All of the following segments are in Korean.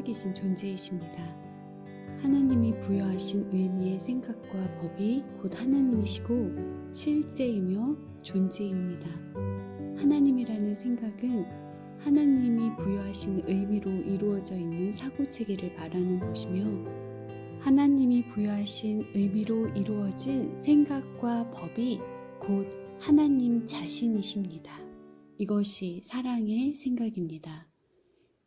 살아계신 존재이십니다. 하나님이 부여하신 의미의 생각과 법이 곧 하나님이시고 실제이며 존재입니다. 하나님이라는 생각은 하나님이 부여하신 의미로 이루어져 있는 사고체계를 말하는 것이며, 하나님이 부여하신 의미로 이루어진 생각과 법이 곧 하나님 자신이십니다. 이것이 사랑의 생각입니다.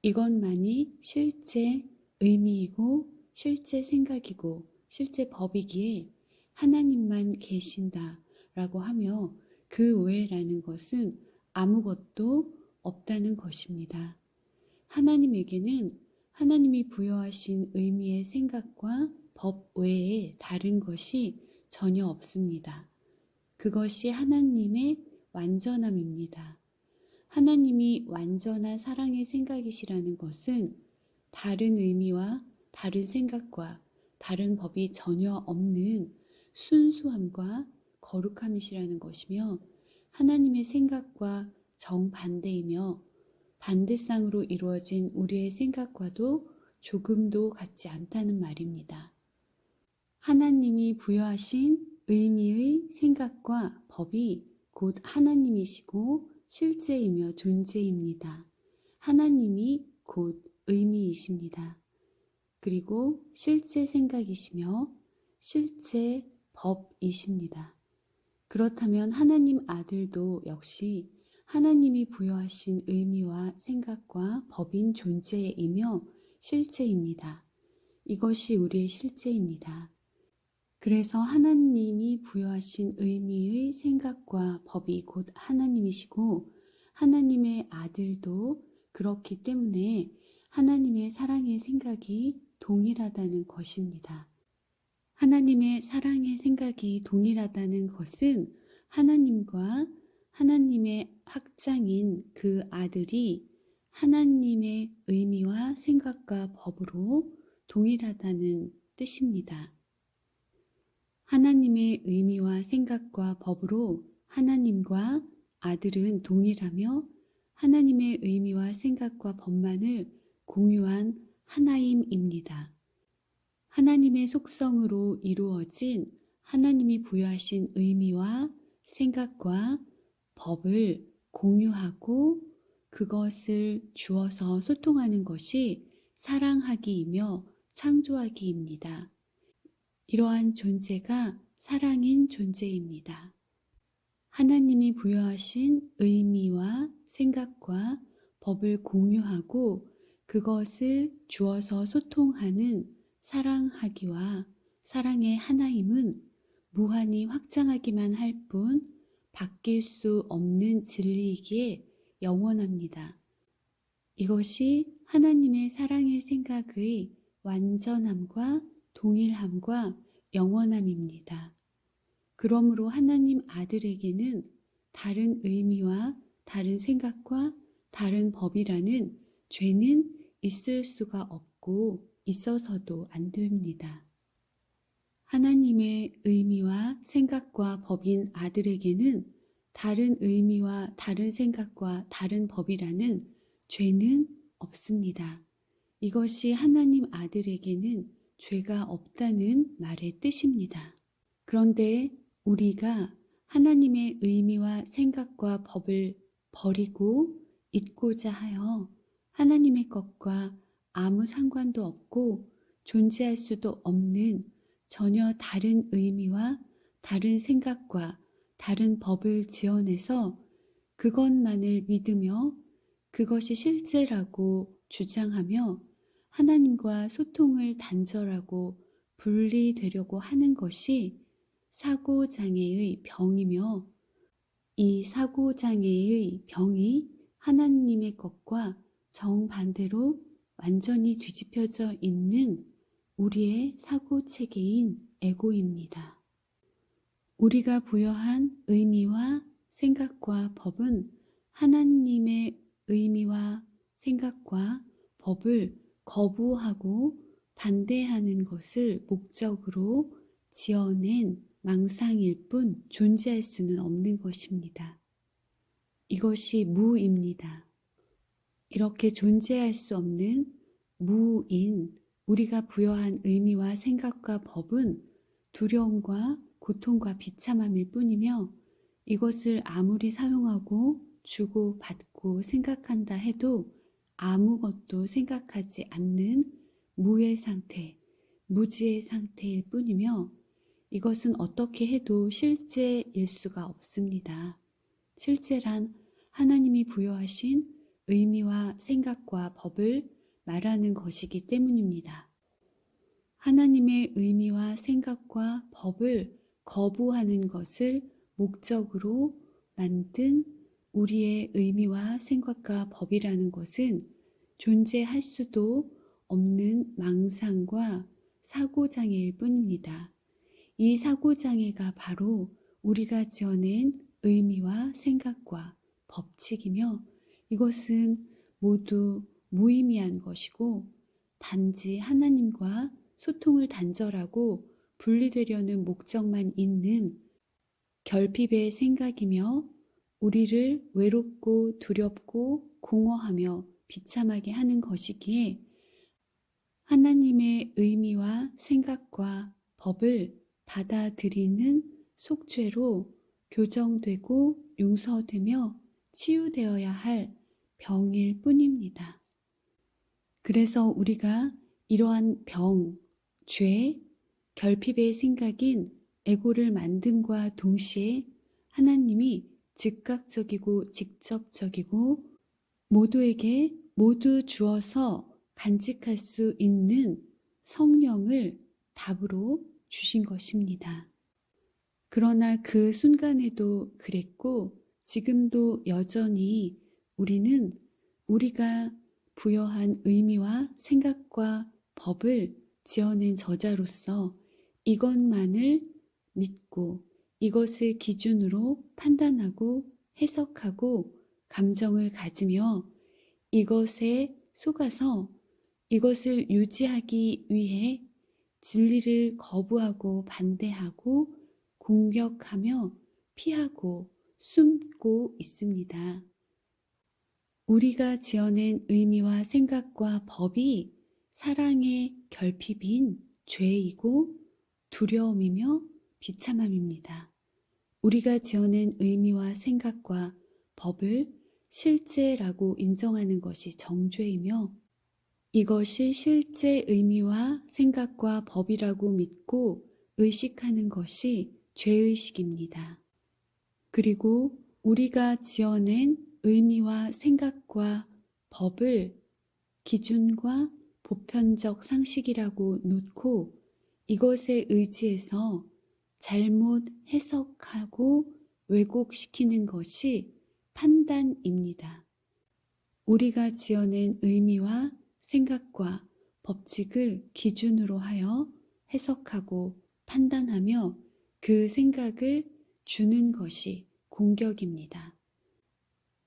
이것만이 실제 의미이고 실제 생각이고 실제 법이기에 하나님만 계신다라고 하며 그 외라는 것은 아무것도 없다는 것입니다. 하나님에게는 하나님이 부여하신 의미의 생각과 법 외에 다른 것이 전혀 없습니다. 그것이 하나님의 완전함입니다. 하나님이 완전한 사랑의 생각이시라는 것은 다른 의미와 다른 생각과 다른 법이 전혀 없는 순수함과 거룩함이시라는 것이며, 하나님의 생각과 정반대이며 반대쌍으로 이루어진 우리의 생각과도 조금도 같지 않다는 말입니다. 하나님이 부여하신 의미의 생각과 법이 곧 하나님이시고 실제이며 존재입니다. 하나님이 곧 의미이십니다. 그리고 실제 생각이시며 실제 법이십니다. 그렇다면 하나님 아들도 역시 하나님이 부여하신 의미와 생각과 법인 존재이며 실제입니다. 이것이 우리의 실제입니다. 그래서 하나님이 부여하신 의미의 생각과 법이 곧 하나님이시고 하나님의 아들도 그렇기 때문에 하나님의 사랑의 생각이 동일하다는 것입니다. 하나님의 사랑의 생각이 동일하다는 것은 하나님과 하나님의 확장인 그 아들이 하나님의 의미와 생각과 법으로 동일하다는 뜻입니다. 하나님의 의미와 생각과 법으로 하나님과 아들은 동일하며 하나님의 의미와 생각과 법만을 공유한 하나임입니다. 하나님의 속성으로 이루어진 하나님이 부여하신 의미와 생각과 법을 공유하고 그것을 주어서 소통하는 것이 사랑하기이며 창조하기입니다. 이러한 존재가 사랑인 존재입니다. 하나님이 부여하신 의미와 생각과 법을 공유하고 그것을 주어서 소통하는 사랑하기와 사랑의 하나임은 무한히 확장하기만 할 뿐 바뀔 수 없는 진리이기에 영원합니다. 이것이 하나님의 사랑의 생각의 완전함과 동일함과 영원함입니다. 그러므로 하나님 아들에게는 다른 의미와 다른 생각과 다른 법이라는 죄는 있을 수가 없고 있어서도 안 됩니다. 하나님의 의미와 생각과 법인 아들에게는 다른 의미와 다른 생각과 다른 법이라는 죄는 없습니다. 이것이 하나님 아들에게는 죄가 없다는 말의 뜻입니다. 그런데 우리가 하나님의 의미와 생각과 법을 버리고 잊고자 하여 하나님의 것과 아무 상관도 없고 존재할 수도 없는 전혀 다른 의미와 다른 생각과 다른 법을 지어내서 그것만을 믿으며 그것이 실제라고 주장하며 하나님과 소통을 단절하고 분리되려고 하는 것이 사고장애의 병이며, 이 사고장애의 병이 하나님의 것과 정반대로 완전히 뒤집혀져 있는 우리의 사고체계인 에고입니다. 우리가 부여한 의미와 생각과 법은 하나님의 의미와 생각과 법을 거부하고 반대하는 것을 목적으로 지어낸 망상일 뿐 존재할 수는 없는 것입니다. 이것이 무입니다. 이렇게 존재할 수 없는 무인 우리가 부여한 의미와 생각과 법은 두려움과 고통과 비참함일 뿐이며 이것을 아무리 사용하고 주고 받고 생각한다 해도 아무것도 생각하지 않는 무의 상태, 무지의 상태일 뿐이며 이것은 어떻게 해도 실제일 수가 없습니다. 실제란 하나님이 부여하신 의미와 생각과 법을 말하는 것이기 때문입니다. 하나님의 의미와 생각과 법을 거부하는 것을 목적으로 만든 우리의 의미와 생각과 법이라는 것은 존재할 수도 없는 망상과 사고장애일 뿐입니다. 이 사고장애가 바로 우리가 지어낸 의미와 생각과 법칙이며 이것은 모두 무의미한 것이고 단지 하나님과 소통을 단절하고 분리되려는 목적만 있는 결핍의 생각이며 우리를 외롭고 두렵고 공허하며 비참하게 하는 것이기에 하나님의 의미와 생각과 법을 받아들이는 속죄로 교정되고 용서되며 치유되어야 할 병일 뿐입니다. 그래서 우리가 이러한 병, 죄, 결핍의 생각인 에고를 만듦과 동시에 하나님이 즉각적이고 직접적이고 모두에게 모두 주어서 간직할 수 있는 성령을 답으로 주신 것입니다. 그러나 그 순간에도 그랬고 지금도 여전히 우리는 우리가 부여한 의미와 생각과 법을 지어낸 저자로서 이것만을 믿고 이것을 기준으로 판단하고 해석하고 감정을 가지며 이것에 속아서 이것을 유지하기 위해 진리를 거부하고 반대하고 공격하며 피하고 숨고 있습니다. 우리가 지어낸 의미와 생각과 법이 사랑의 결핍인 죄이고 두려움이며 비참함입니다. 우리가 지어낸 의미와 생각과 법을 실제라고 인정하는 것이 정죄이며 이것이 실제 의미와 생각과 법이라고 믿고 의식하는 것이 죄의식입니다. 그리고 우리가 지어낸 의미와 생각과 법을 기준과 보편적 상식이라고 놓고 이것에 의지해서 잘못 해석하고 왜곡시키는 것이 판단입니다. 우리가 지어낸 의미와 생각과 법칙을 기준으로 하여 해석하고 판단하며 그 생각을 주는 것이 공격입니다.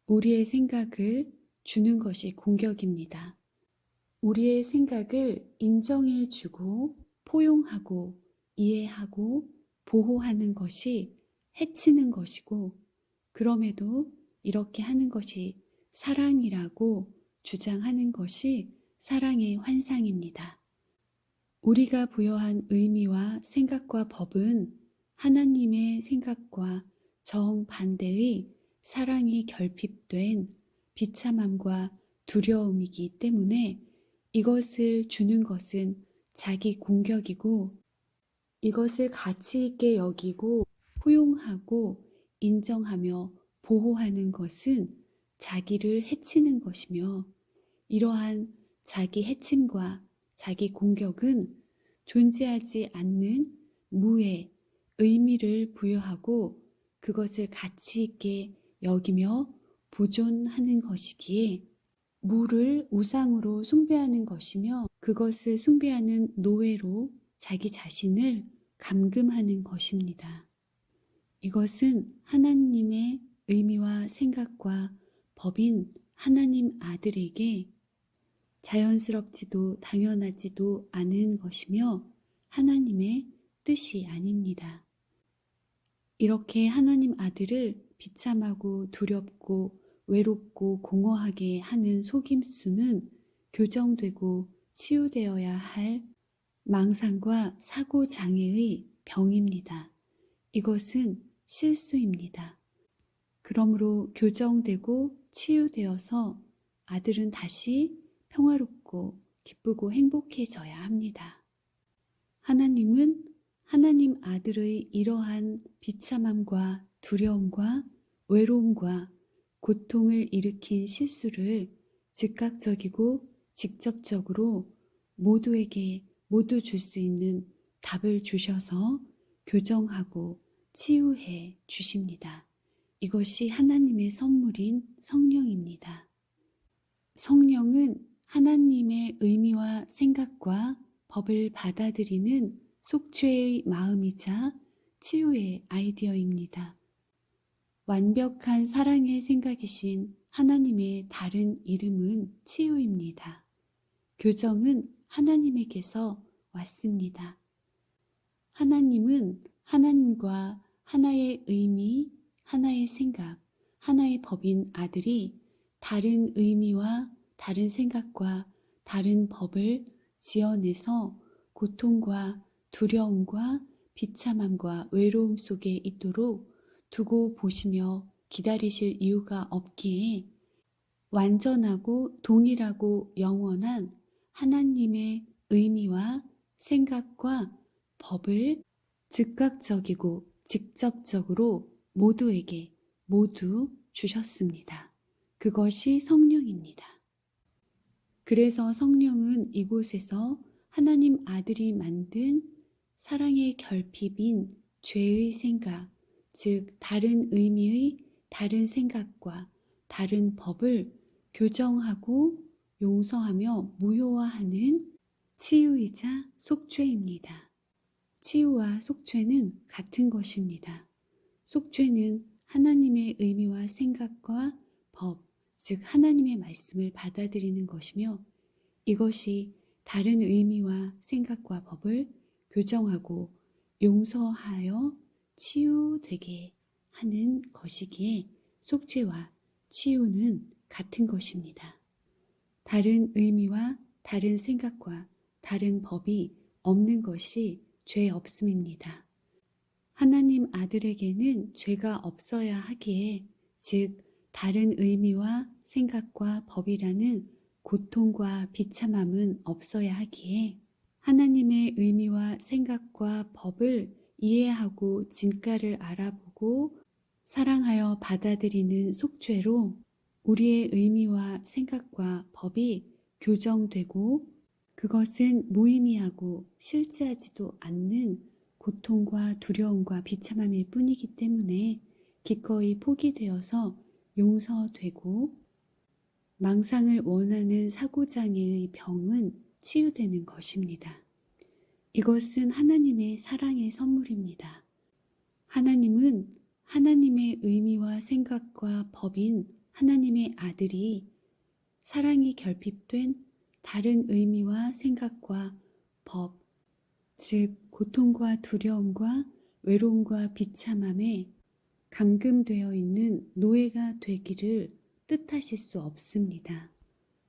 우리의 생각을 주는 것이 공격입니다. 우리의 생각을 인정해주고 포용하고 이해하고 보호하는 것이 해치는 것이고 그럼에도 이렇게 하는 것이 사랑이라고 주장하는 것이 사랑의 환상입니다. 우리가 부여한 의미와 생각과 법은 하나님의 생각과 정반대의 사랑이 결핍된 비참함과 두려움이기 때문에 이것을 주는 것은 자기 공격이고 이것을 가치 있게 여기고 포용하고 인정하며 보호하는 것은 자기를 해치는 것이며 이러한 자기 해침과 자기 공격은 존재하지 않는 무의 의미를 부여하고 그것을 가치 있게 여기며 보존하는 것이기에 무를 우상으로 숭배하는 것이며 그것을 숭배하는 노예로 자기 자신을 감금하는 것입니다. 이것은 하나님의 의미와 생각과 법인 하나님 아들에게 자연스럽지도 당연하지도 않은 것이며 하나님의 뜻이 아닙니다. 이렇게 하나님 아들을 비참하고 두렵고 외롭고 공허하게 하는 속임수는 교정되고 치유되어야 할 망상과 사고 장애의 병입니다. 이것은 실수입니다. 그러므로 교정되고 치유되어서 아들은 다시 평화롭고 기쁘고 행복해져야 합니다. 하나님은 하나님 아들의 이러한 비참함과 두려움과 외로움과 고통을 일으킨 실수를 즉각적이고 직접적으로 모두에게 모두 줄 수 있는 답을 주셔서 교정하고 치유해 주십니다. 이것이 하나님의 선물인 성령입니다. 성령은 하나님의 의미와 생각과 법을 받아들이는 속죄의 마음이자 치유의 아이디어입니다. 완벽한 사랑의 생각이신 하나님의 다른 이름은 치유입니다. 교정은 하나님에게서 왔습니다. 하나님은 하나님과 하나의 의미, 하나의 생각, 하나의 법인 아들이 다른 의미와 다른 생각과 다른 법을 지어내서 고통과 두려움과 비참함과 외로움 속에 있도록 두고 보시며 기다리실 이유가 없기에 완전하고 동일하고 영원한 하나님의 의미와 생각과 법을 즉각적이고 직접적으로 모두에게 모두 주셨습니다. 그것이 성령입니다. 그래서 성령은 이곳에서 하나님 아들이 만든 사랑의 결핍인 죄의 생각, 즉 다른 의미의 다른 생각과 다른 법을 교정하고 용서하며 무효화하는 치유이자 속죄입니다. 치유와 속죄는 같은 것입니다. 속죄는 하나님의 의미와 생각과 법, 즉 하나님의 말씀을 받아들이는 것이며 이것이 다른 의미와 생각과 법을 교정하고 용서하여 치유되게 하는 것이기에 속죄와 치유는 같은 것입니다. 다른 의미와 다른 생각과 다른 법이 없는 것이 죄 없음입니다. 하나님 아들에게는 죄가 없어야 하기에, 즉 다른 의미와 생각과 법이라는 고통과 비참함은 없어야 하기에 하나님의 의미와 생각과 법을 이해하고 진가를 알아보고 사랑하여 받아들이는 속죄로 우리의 의미와 생각과 법이 교정되고 그것은 무의미하고 실제하지도 않는 고통과 두려움과 비참함일 뿐이기 때문에 기꺼이 포기되어서 용서되고 망상을 원하는 사고장애의 병은 치유되는 것입니다. 이것은 하나님의 사랑의 선물입니다. 하나님은 하나님의 의미와 생각과 법인 하나님의 아들이 사랑이 결핍된 다른 의미와 생각과 법, 즉 고통과 두려움과 외로움과 비참함에 감금되어 있는 노예가 되기를 뜻하실 수 없습니다.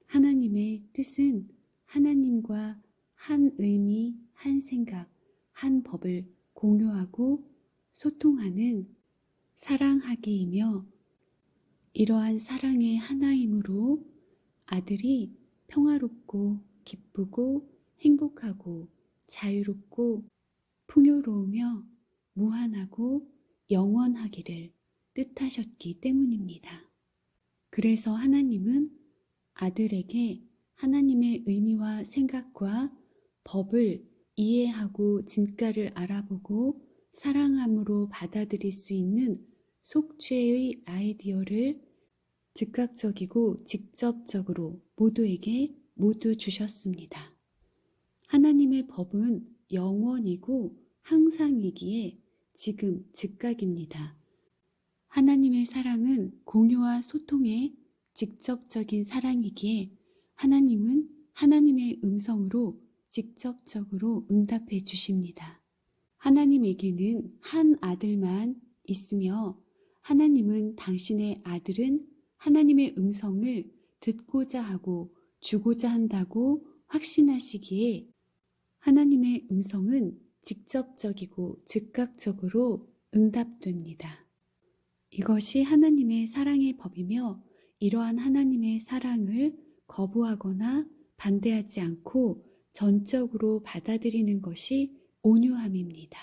하나님의 뜻은 하나님과 한 의미, 한 생각, 한 법을 공유하고 소통하는 사랑하기이며 이러한 사랑의 하나이므로 아들이 평화롭고 기쁘고 행복하고 자유롭고 풍요로우며 무한하고 영원하기를 뜻하셨기 때문입니다. 그래서 하나님은 아들에게 하나님의 의미와 생각과 법을 이해하고 진가를 알아보고 사랑함으로 받아들일 수 있는 속죄의 아이디어를 즉각적이고 직접적으로 모두에게 모두 주셨습니다. 하나님의 법은 영원이고 항상이기에 지금 즉각입니다. 하나님의 사랑은 공유와 소통의 직접적인 사랑이기에 하나님은 하나님의 음성으로 직접적으로 응답해 주십니다. 하나님에게는 한 아들만 있으며 하나님은 당신의 아들은 하나님의 음성을 듣고자 하고 주고자 한다고 확신하시기에 하나님의 음성은 직접적이고 즉각적으로 응답됩니다. 이것이 하나님의 사랑의 법이며 이러한 하나님의 사랑을 거부하거나 반대하지 않고 전적으로 받아들이는 것이 온유함입니다.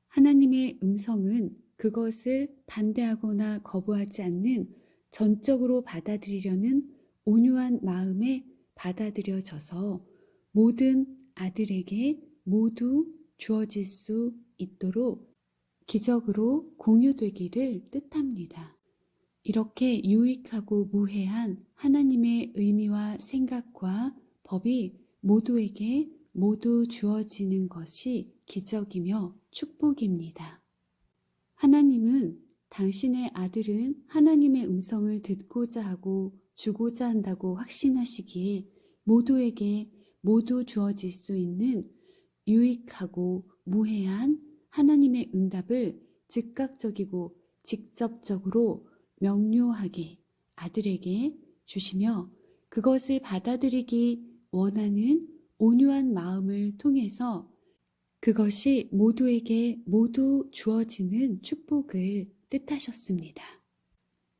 하나님의 음성은 그것을 반대하거나 거부하지 않는 전적으로 받아들이려는 온유한 마음에 받아들여져서 모든 아들에게 모두 주어질 수 있도록 기적으로 공유되기를 뜻합니다. 이렇게 유익하고 무해한 하나님의 의미와 생각과 법이 모두에게 모두 주어지는 것이 기적이며 축복입니다. 하나님은 당신의 아들은 하나님의 음성을 듣고자 하고 주고자 한다고 확신하시기에 모두에게 모두 주어질 수 있는 유익하고 무해한 하나님의 응답을 즉각적이고 직접적으로 명료하게 아들에게 주시며 그것을 받아들이기 원하는 온유한 마음을 통해서 그것이 모두에게 모두 주어지는 축복을 뜻하셨습니다.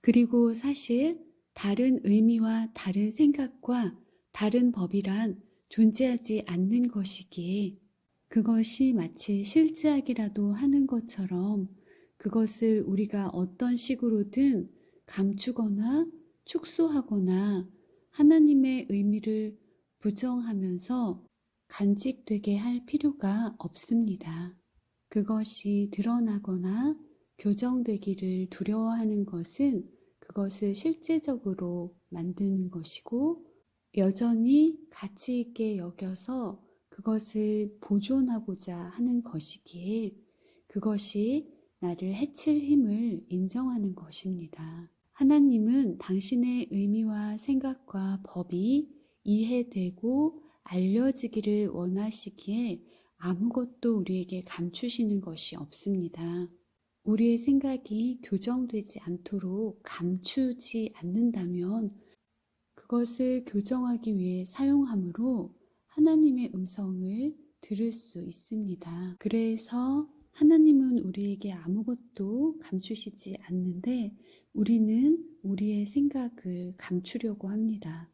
그리고 사실 다른 의미와 다른 생각과 다른 법이란 존재하지 않는 것이기에 그것이 마치 실제하기라도 하는 것처럼 그것을 우리가 어떤 식으로든 감추거나 축소하거나 하나님의 의미를 부정하면서 간직되게 할 필요가 없습니다. 그것이 드러나거나 교정되기를 두려워하는 것은 그것을 실제적으로 만드는 것이고 여전히 가치 있게 여겨서 그것을 보존하고자 하는 것이기에 그것이 나를 해칠 힘을 인정하는 것입니다. 하나님은 당신의 의미와 생각과 법이 이해되고 알려지기를 원하시기에 아무것도 우리에게 감추시는 것이 없습니다. 우리의 생각이 교정되지 않도록 감추지 않는다면 그것을 교정하기 위해 사용함으로 하나님의 음성을 들을 수 있습니다. 그래서 하나님은 우리에게 아무것도 감추시지 않는데 우리는 우리의 생각을 감추려고 합니다.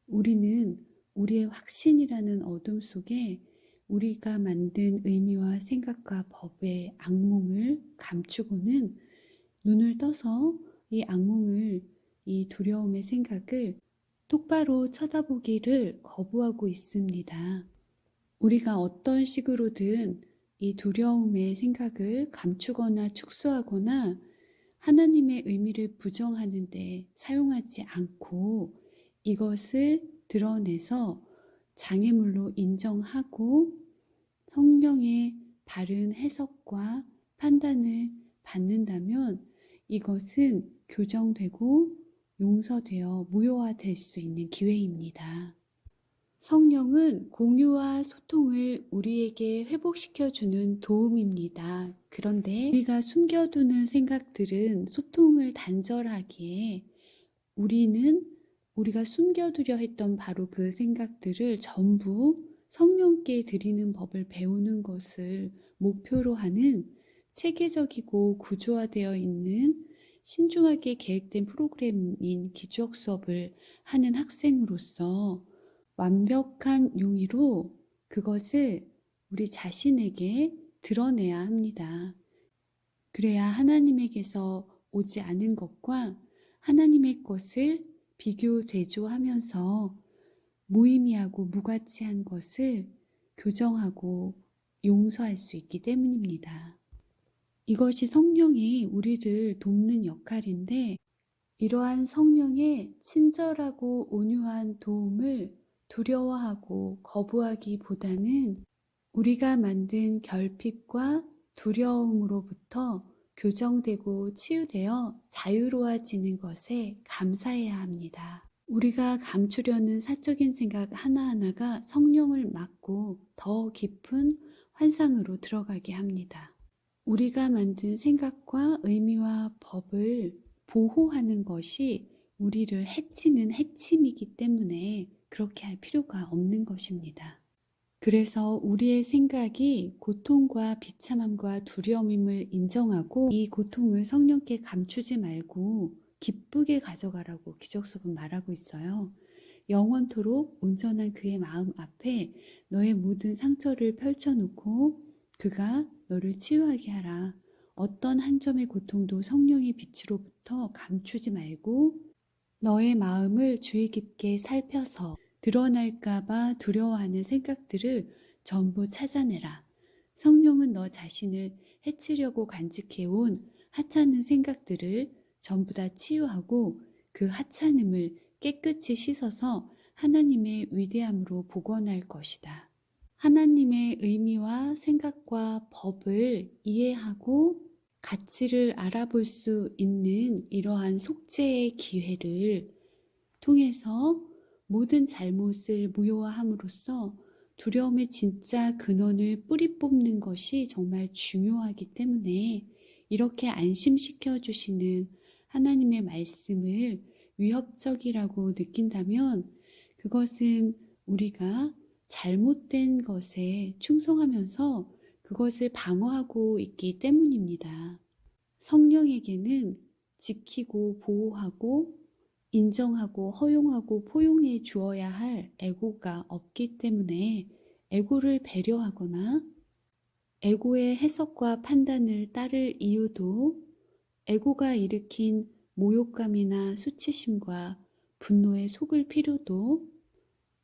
우리는 우리의 확신이라는 어둠 속에 우리가 만든 의미와 생각과 법의 악몽을 감추고는 눈을 떠서 이 악몽을, 이 두려움의 생각을 똑바로 쳐다보기를 거부하고 있습니다. 우리가 어떤 식으로든 이 두려움의 생각을 감추거나 축소하거나 하나님의 의미를 부정하는 데 사용하지 않고 이것을 드러내서 장애물로 인정하고 성령의 바른 해석과 판단을 받는다면 이것은 교정되고 용서되어 무효화될 수 있는 기회입니다. 성령은 공유와 소통을 우리에게 회복시켜주는 도움입니다. 그런데 우리가 숨겨두는 생각들은 소통을 단절하기에 우리가 숨겨두려 했던 바로 그 생각들을 전부 성령께 드리는 법을 배우는 것을 목표로 하는 체계적이고 구조화되어 있는 신중하게 계획된 프로그램인 기적 수업을 하는 학생으로서 완벽한 용의로 그것을 우리 자신에게 드러내야 합니다. 그래야 하나님에게서 오지 않은 것과 하나님의 것을 비교 대조하면서 무의미하고 무가치한 것을 교정하고 용서할 수 있기 때문입니다. 이것이 성령이 우리를 돕는 역할인데 이러한 성령의 친절하고 온유한 도움을 두려워하고 거부하기보다는 우리가 만든 결핍과 두려움으로부터 교정되고 치유되어 자유로워지는 것에 감사해야 합니다. 우리가 감추려는 사적인 생각 하나하나가 성령을 막고 더 깊은 환상으로 들어가게 합니다. 우리가 만든 생각과 의미와 법을 보호하는 것이 우리를 해치는 해침이기 때문에 그렇게 할 필요가 없는 것입니다. 그래서 우리의 생각이 고통과 비참함과 두려움임을 인정하고 이 고통을 성령께 감추지 말고 기쁘게 가져가라고 기적수는 말하고 있어요. 영원토록 온전한 그의 마음 앞에 너의 모든 상처를 펼쳐놓고 그가 너를 치유하게 하라. 어떤 한 점의 고통도 성령의 빛으로부터 감추지 말고 너의 마음을 주의 깊게 살펴서 드러날까봐 두려워하는 생각들을 전부 찾아내라. 성령은 너 자신을 해치려고 간직해온 하찮은 생각들을 전부 다 치유하고 그 하찮음을 깨끗이 씻어서 하나님의 위대함으로 복원할 것이다. 하나님의 의미와 생각과 법을 이해하고 가치를 알아볼 수 있는 이러한 속죄의 기회를 통해서 모든 잘못을 무효화함으로써 두려움의 진짜 근원을 뿌리 뽑는 것이 정말 중요하기 때문에 이렇게 안심시켜 주시는 하나님의 말씀을 위협적이라고 느낀다면 그것은 우리가 잘못된 것에 충성하면서 그것을 방어하고 있기 때문입니다. 성령에게는 지키고 보호하고 인정하고 허용하고 포용해 주어야 할 에고가 없기 때문에 에고를 배려하거나 에고의 해석과 판단을 따를 이유도 에고가 일으킨 모욕감이나 수치심과 분노에 속을 필요도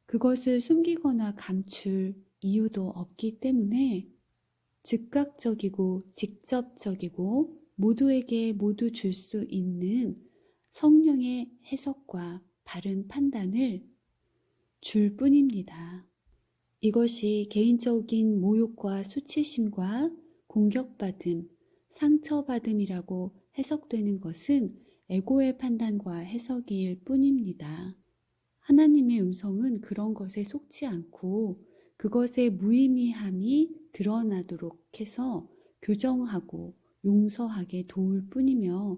그것을 숨기거나 감출 이유도 없기 때문에 즉각적이고 직접적이고 모두에게 모두 줄 수 있는 성령의 해석과 바른 판단을 줄 뿐입니다. 이것이 개인적인 모욕과 수치심과 공격받음, 상처받음이라고 해석되는 것은 에고의 판단과 해석일 뿐입니다. 하나님의 음성은 그런 것에 속지 않고 그것의 무의미함이 드러나도록 해서 교정하고 용서하게 도울 뿐이며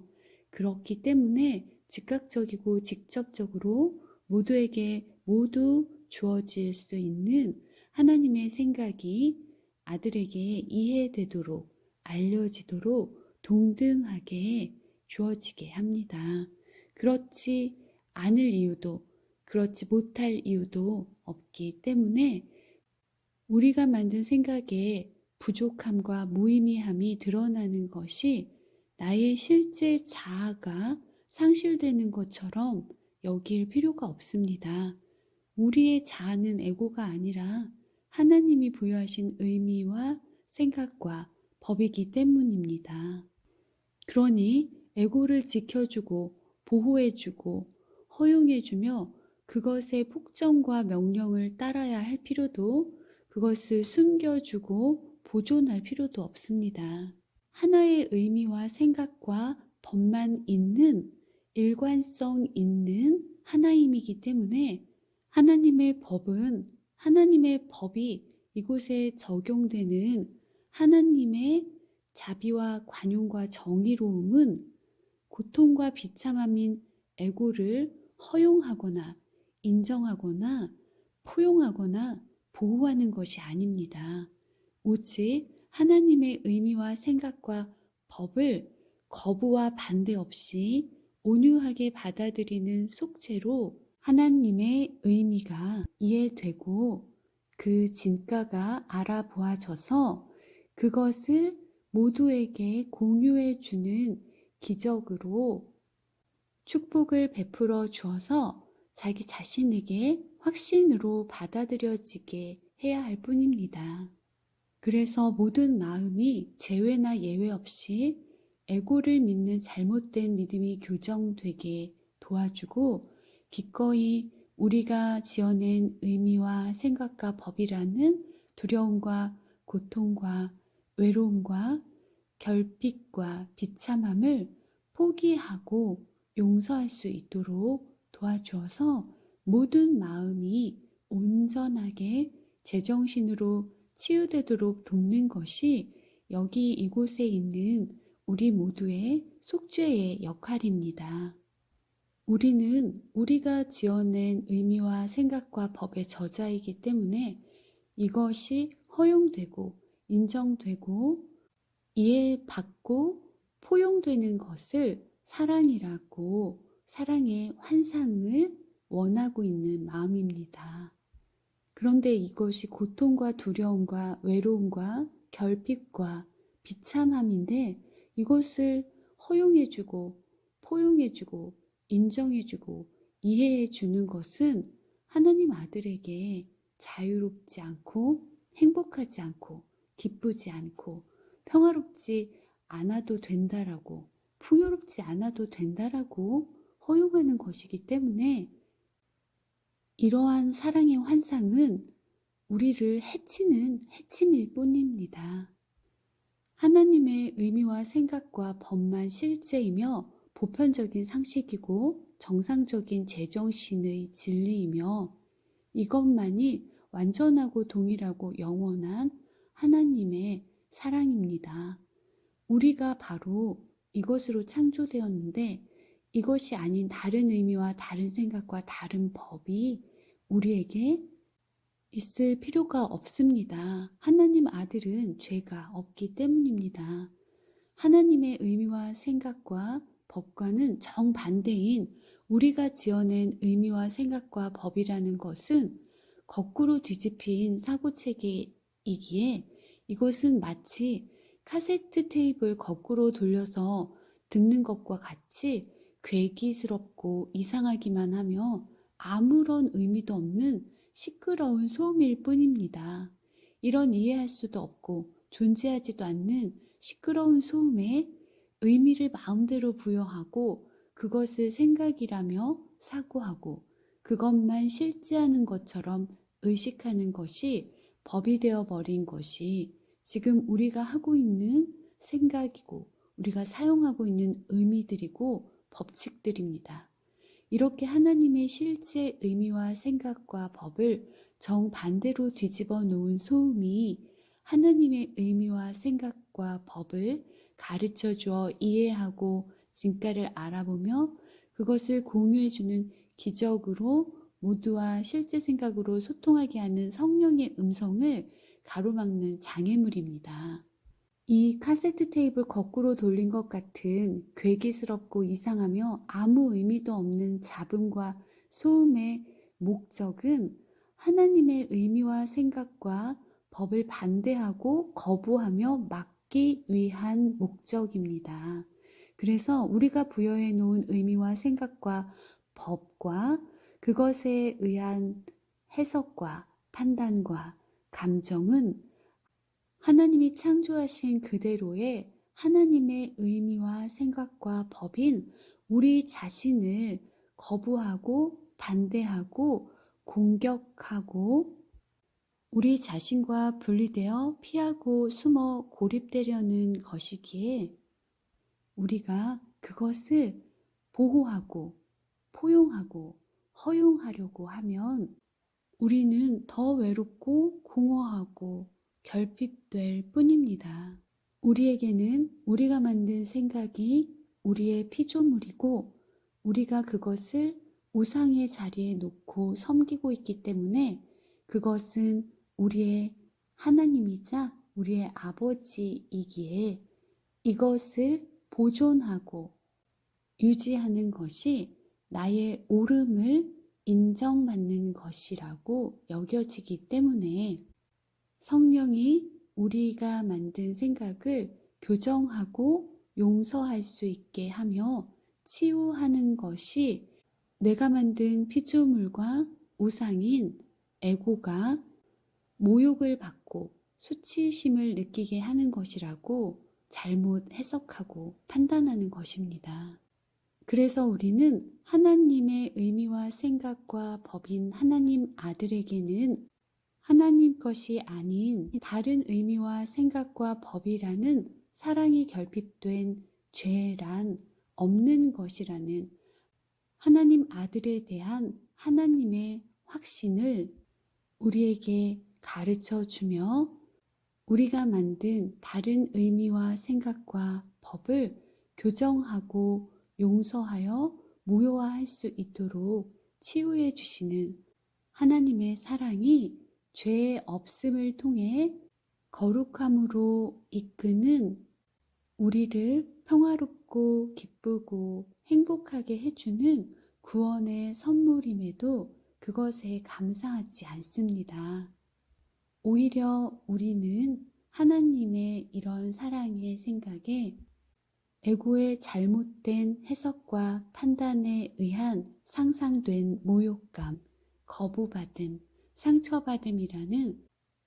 그렇기 때문에 즉각적이고 직접적으로 모두에게 모두 주어질 수 있는 하나님의 생각이 아들에게 이해되도록 알려지도록 동등하게 주어지게 합니다. 그렇지 않을 이유도 그렇지 못할 이유도 없기 때문에 우리가 만든 생각에 부족함과 무의미함이 드러나는 것이 나의 실제 자아가 상실되는 것처럼 여길 필요가 없습니다. 우리의 자아는 에고가 아니라 하나님이 부여하신 의미와 생각과 법이기 때문입니다. 그러니 에고를 지켜주고 보호해주고 허용해주며 그것의 폭정과 명령을 따라야 할 필요도 그것을 숨겨주고 보존할 필요도 없습니다. 하나의 의미와 생각과 법만 있는 일관성 있는 하나임이기 때문에 하나님의 법은 하나님의 법이 이곳에 적용되는 하나님의 자비와 관용과 정의로움은 고통과 비참함인 에고를 허용하거나 인정하거나 포용하거나 보호하는 것이 아닙니다. 오직 하나님의 의미와 생각과 법을 거부와 반대 없이 온유하게 받아들이는 속죄로 하나님의 의미가 이해되고 그 진가가 알아보아져서 그것을 모두에게 공유해 주는 기적으로 축복을 베풀어 주어서 자기 자신에게 확신으로 받아들여지게 해야 할 뿐입니다. 그래서 모든 마음이 제외나 예외 없이 에고를 믿는 잘못된 믿음이 교정되게 도와주고 기꺼이 우리가 지어낸 의미와 생각과 법이라는 두려움과 고통과 외로움과 결핍과 비참함을 포기하고 용서할 수 있도록 도와주어서 모든 마음이 온전하게 제정신으로 치유되도록 돕는 것이 여기 이곳에 있는 우리 모두의 속죄의 역할입니다. 우리는 우리가 지어낸 의미와 생각과 법의 저자이기 때문에 이것이 허용되고 인정되고 이해받고 포용되는 것을 사랑이라고 사랑의 환상을 원하고 있는 마음입니다. 그런데 이것이 고통과 두려움과 외로움과 결핍과 비참함인데 이것을 허용해주고 포용해주고 인정해주고 이해해주는 것은 하나님 아들에게 자유롭지 않고 행복하지 않고 기쁘지 않고 평화롭지 않아도 된다라고 풍요롭지 않아도 된다라고 허용하는 것이기 때문에 이러한 사랑의 환상은 우리를 해치는 해침일 뿐입니다. 하나님의 의미와 생각과 법만 실제이며 보편적인 상식이고 정상적인 제정신의 진리이며 이것만이 완전하고 동일하고 영원한 하나님의 사랑입니다. 우리가 바로 이것으로 창조되었는데 이것이 아닌 다른 의미와 다른 생각과 다른 법이 우리에게 있을 필요가 없습니다. 하나님 아들은 죄가 없기 때문입니다. 하나님의 의미와 생각과 법과는 정반대인 우리가 지어낸 의미와 생각과 법이라는 것은 거꾸로 뒤집힌 사고체계이기에 이것은 마치 카세트 테이프를 거꾸로 돌려서 듣는 것과 같이 괴기스럽고 이상하기만 하며 아무런 의미도 없는 시끄러운 소음일 뿐입니다. 이런 이해할 수도 없고 존재하지도 않는 시끄러운 소음에 의미를 마음대로 부여하고 그것을 생각이라며 사고하고 그것만 실제하는 것처럼 의식하는 것이 법이 되어버린 것이 지금 우리가 하고 있는 생각이고 우리가 사용하고 있는 의미들이고 법칙들입니다. 이렇게 하나님의 실제 의미와 생각과 법을 정반대로 뒤집어 놓은 소음이 하나님의 의미와 생각과 법을 가르쳐 주어 이해하고 진가를 알아보며 그것을 공유해주는 기적으로 모두와 실제 생각으로 소통하게 하는 성령의 음성을 가로막는 장애물입니다. 이 카세트 테이프를 거꾸로 돌린 것 같은 괴기스럽고 이상하며 아무 의미도 없는 잡음과 소음의 목적은 하나님의 의미와 생각과 법을 반대하고 거부하며 막기 위한 목적입니다. 그래서 우리가 부여해 놓은 의미와 생각과 법과 그것에 의한 해석과 판단과 감정은 하나님이 창조하신 그대로의 하나님의 의미와 생각과 법인 우리 자신을 거부하고 반대하고 공격하고 우리 자신과 분리되어 피하고 숨어 고립되려는 것이기에 우리가 그것을 보호하고 포용하고 허용하려고 하면 우리는 더 외롭고 공허하고 결핍될 뿐입니다. 우리에게는 우리가 만든 생각이 우리의 피조물이고 우리가 그것을 우상의 자리에 놓고 섬기고 있기 때문에 그것은 우리의 하나님이자 우리의 아버지이기에 이것을 보존하고 유지하는 것이 나의 옳음을 인정받는 것이라고 여겨지기 때문에 성령이 우리가 만든 생각을 교정하고 용서할 수 있게 하며 치유하는 것이 내가 만든 피조물과 우상인 에고가 모욕을 받고 수치심을 느끼게 하는 것이라고 잘못 해석하고 판단하는 것입니다. 그래서 우리는 하나님의 의미와 생각과 법인 하나님 아들에게는 하나님 것이 아닌 다른 의미와 생각과 법이라는 사랑이 결핍된 죄란 없는 것이라는 하나님 아들에 대한 하나님의 확신을 우리에게 가르쳐 주며 우리가 만든 다른 의미와 생각과 법을 교정하고 용서하여 무효화할 수 있도록 치유해 주시는 하나님의 사랑이 죄의 없음을 통해 거룩함으로 이끄는 우리를 평화롭고 기쁘고 행복하게 해주는 구원의 선물임에도 그것에 감사하지 않습니다. 오히려 우리는 하나님의 이런 사랑의 생각에 에고의 잘못된 해석과 판단에 의한 상상된 모욕감, 거부받음, 상처받음이라는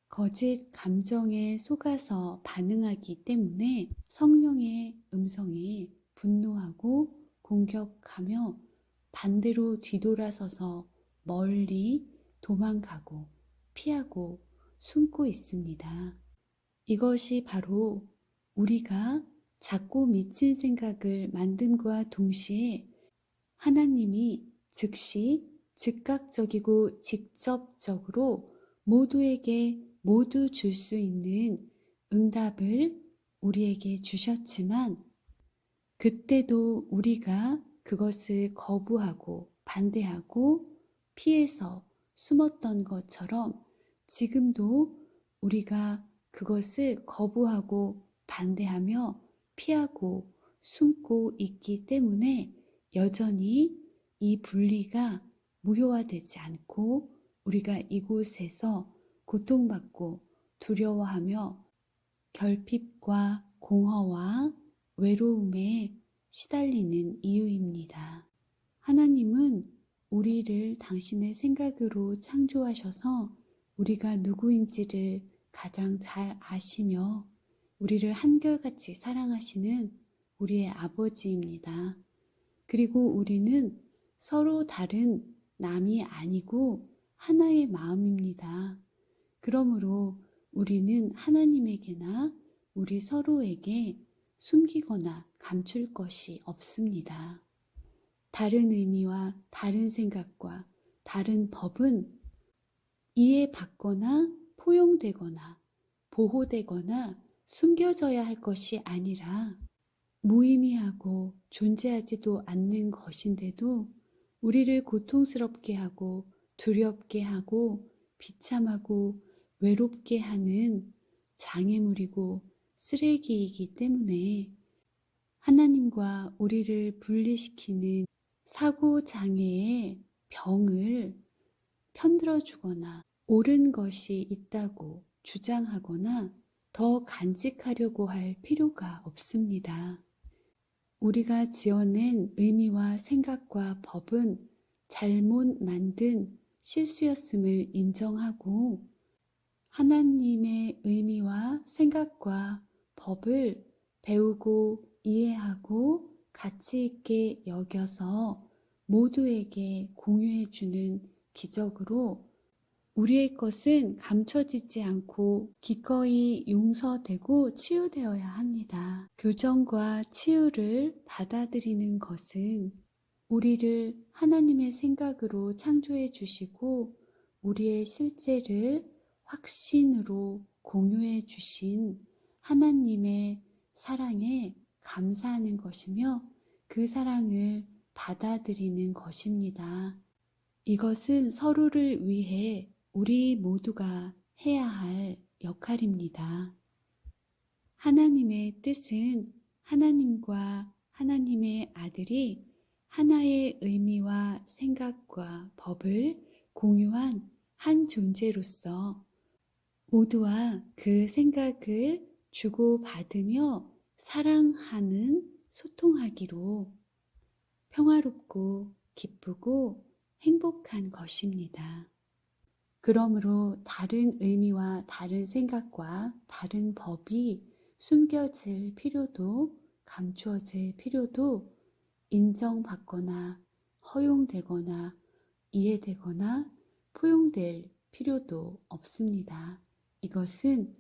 거짓 감정에 속아서 반응하기 때문에 성령의 음성에 분노하고 공격하며 반대로 뒤돌아서서 멀리 도망가고 피하고 숨고 있습니다. 이것이 바로 우리가 작고 미친 생각을 만듦과 동시에 하나님이 즉시 즉각적이고 직접적으로 모두에게 모두 줄 수 있는 응답을 우리에게 주셨지만 그때도 우리가 그것을 거부하고 반대하고 피해서 숨었던 것처럼 지금도 우리가 그것을 거부하고 반대하며 피하고 숨고 있기 때문에 여전히 이 분리가 무효화되지 않고 우리가 이곳에서 고통받고 두려워하며 결핍과 공허와 외로움에 시달리는 이유입니다. 하나님은 우리를 당신의 생각으로 창조하셔서 우리가 누구인지를 가장 잘 아시며 우리를 한결같이 사랑하시는 우리의 아버지입니다. 그리고 우리는 서로 다른 남이 아니고 하나의 마음입니다. 그러므로 우리는 하나님에게나 우리 서로에게 숨기거나 감출 것이 없습니다. 다른 의미와 다른 생각과 다른 법은 이해받거나 포용되거나 보호되거나 숨겨져야 할 것이 아니라 무의미하고 존재하지도 않는 것인데도 우리를 고통스럽게 하고 두렵게 하고 비참하고 외롭게 하는 장애물이고 쓰레기이기 때문에 하나님과 우리를 분리시키는 사고장애의 병을 편들어 주거나 옳은 것이 있다고 주장하거나 더 간직하려고 할 필요가 없습니다. 우리가 지어낸 의미와 생각과 법은 잘못 만든 실수였음을 인정하고 하나님의 의미와 생각과 법을 배우고 이해하고 가치 있게 여겨서 모두에게 공유해주는 기적으로 우리의 것은 감춰지지 않고 기꺼이 용서되고 치유되어야 합니다. 교정과 치유를 받아들이는 것은 우리를 하나님의 생각으로 창조해 주시고 우리의 실제를 확신으로 공유해 주신 하나님의 사랑에 감사하는 것이며 그 사랑을 받아들이는 것입니다. 이것은 서로를 위해 우리 모두가 해야 할 역할입니다. 하나님의 뜻은 하나님과 하나님의 아들이 하나의 의미와 생각과 법을 공유한 한 존재로서 모두와 그 생각을 주고받으며 사랑하는 소통하기로 평화롭고 기쁘고 행복한 것입니다. 그러므로 다른 의미와 다른 생각과 다른 법이 숨겨질 필요도 감추어질 필요도 인정받거나 허용되거나 이해되거나 포용될 필요도 없습니다. 이것은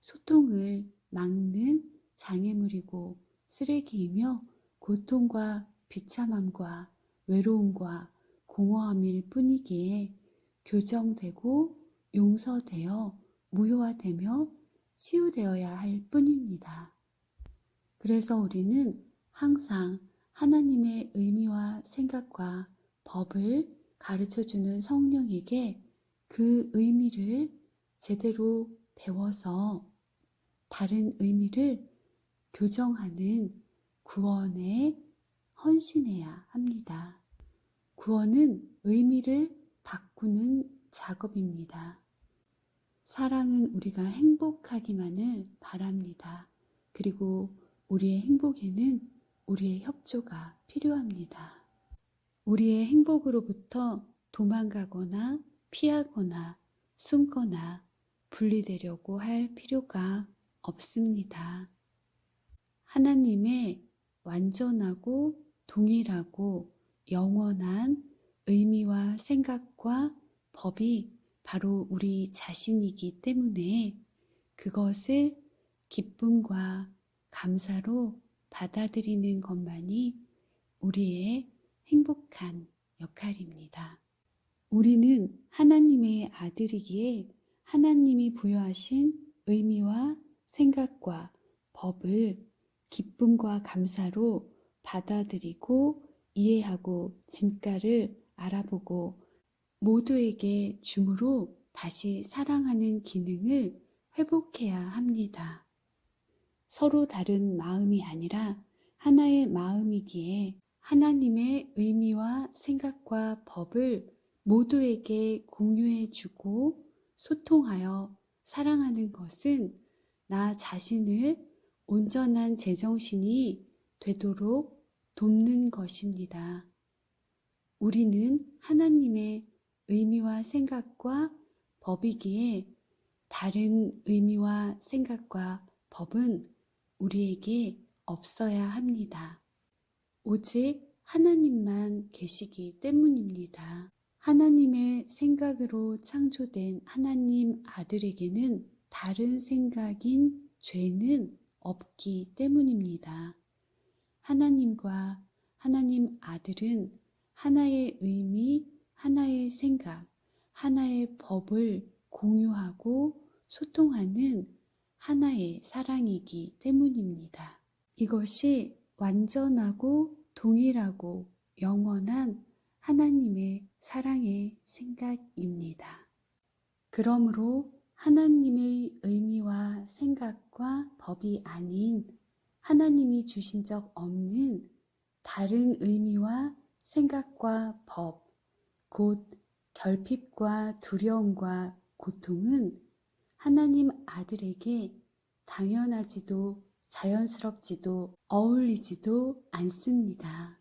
소통을 막는 장애물이고 쓰레기이며 고통과 비참함과 외로움과 공허함일 뿐이기에 교정되고 용서되어 무효화되며 치유되어야 할 뿐입니다. 그래서 우리는 항상 하나님의 의미와 생각과 법을 가르쳐주는 성령에게 그 의미를 제대로 배워서 다른 의미를 교정하는 구원에 헌신해야 합니다. 구원은 의미를 바꾸는 작업입니다. 사랑은 우리가 행복하기만을 바랍니다. 그리고 우리의 행복에는 우리의 협조가 필요합니다. 우리의 행복으로부터 도망가거나 피하거나 숨거나 분리되려고 할 필요가 없습니다. 하나님의 완전하고 동일하고 영원한 의미와 생각과 법이 바로 우리 자신이기 때문에 그것을 기쁨과 감사로 받아들이는 것만이 우리의 행복한 역할입니다. 우리는 하나님의 아들이기에 하나님이 부여하신 의미와 생각과 법을 기쁨과 감사로 받아들이고 이해하고 진가를 알아보고 모두에게 줌으로 다시 사랑하는 기능을 회복해야 합니다. 서로 다른 마음이 아니라 하나의 마음이기에 하나님의 의미와 생각과 법을 모두에게 공유해주고 소통하여 사랑하는 것은 나 자신을 온전한 제정신이 되도록 돕는 것입니다. 우리는 하나님의 의미와 생각과 법이기에 다른 의미와 생각과 법은 우리에게 없어야 합니다. 오직 하나님만 계시기 때문입니다. 하나님의 생각으로 창조된 하나님 아들에게는 다른 생각인 죄는 없기 때문입니다. 하나님과 하나님 아들은 하나의 의미, 하나의 생각, 하나의 법을 공유하고 소통하는 하나의 사랑이기 때문입니다. 이것이 완전하고 동일하고 영원한 하나님의 사랑의 생각입니다. 그러므로 하나님의 의미와 생각과 법이 아닌 하나님이 주신 적 없는 다른 의미와 생각과 법, 곧 결핍과 두려움과 고통은 하나님 아들에게 당연하지도 자연스럽지도 어울리지도 않습니다.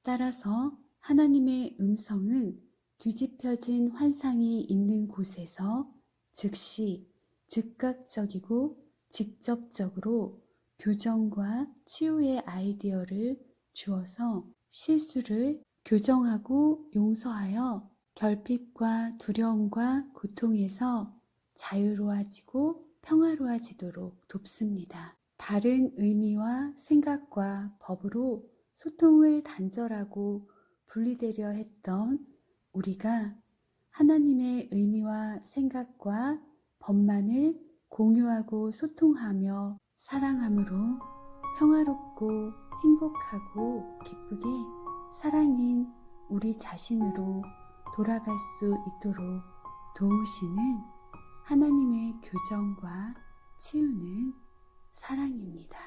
따라서 하나님의 음성은 뒤집혀진 환상이 있는 곳에서 즉시 즉각적이고 직접적으로 교정과 치유의 아이디어를 주어서 실수를 교정하고 용서하여 결핍과 두려움과 고통에서 자유로워지고 평화로워지도록 돕습니다. 다른 의미와 생각과 법으로 소통을 단절하고 분리되려 했던 우리가 하나님의 의미와 생각과 법만을 공유하고 소통하며 사랑함으로 평화롭고 행복하고 기쁘게 사랑인 우리 자신으로 돌아갈 수 있도록 도우시는 하나님의 교정과 치유는 사랑입니다.